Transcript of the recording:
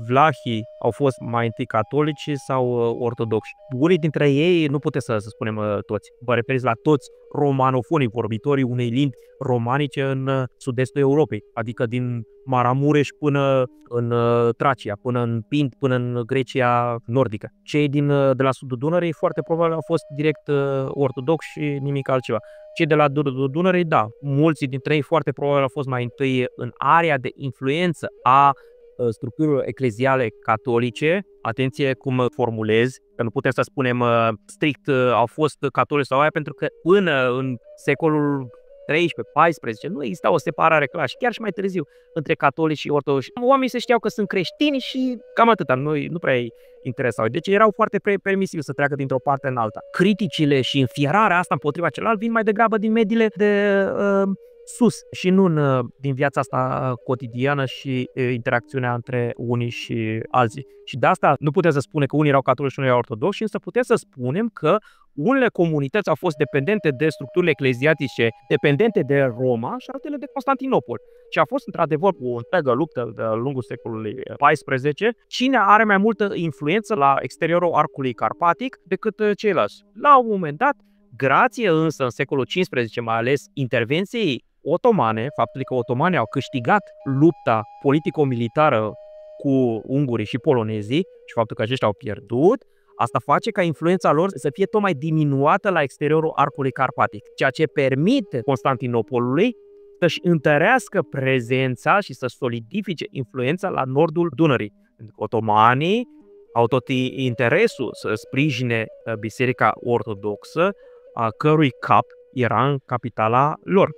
vlahii au fost mai întâi catolici sau ortodoxi. Unii dintre ei, nu puteți să spunem toți, vă referiți la toți romanofonii, vorbitorii unei limbi romanice în sud-estul Europei, adică din Maramureș până în Tracia, până în Pint, până în Grecia nordică. Cei de la sudul Dunării foarte probabil au fost direct ortodoxi și nimic altceva. Cei de la Dunării, da, mulți dintre ei foarte probabil au fost mai întâi în area de influență a structurilor ecleziale catolice. Atenție cum formulez, că nu putem să spunem strict au fost catolici sau aia, pentru că până în secolul 13-14 nu exista o separare clară și chiar și mai târziu între catolici și ortodoxi. Oamenii se știau că sunt creștini și cam atâta, nu prea îi interesau. Deci erau foarte permisivi să treacă dintr-o parte în alta. Criticile și înfierarea asta împotriva celălalt vin mai degrabă din mediile de sus și nu din viața asta cotidiană și interacțiunea între unii și alții. Și de asta nu putem să spunem că unii erau catolici și unii erau ortodoxi, însă putem să spunem că unele comunități au fost dependente de structurile ecleziatice, dependente de Roma și altele de Constantinopol. Și a fost într-adevăr o întreagă luptă de-a lungul secolului XIV, cine are mai multă influență la exteriorul arcului carpatic decât ceilalți. La un moment dat, grație însă în secolul XV, mai ales intervenției otomane, faptului că otomanii au câștigat lupta politico-militară cu ungurii și polonezii și faptul că aceștia au pierdut, asta face ca influența lor să fie tot mai diminuată la exteriorul arcului carpatic, ceea ce permite Constantinopolului să-și întărească prezența și să solidifice influența la nordul Dunării. Pentru că otomanii au tot interesul să sprijine Biserica Ortodoxă, a cărui cap era în capitala lor.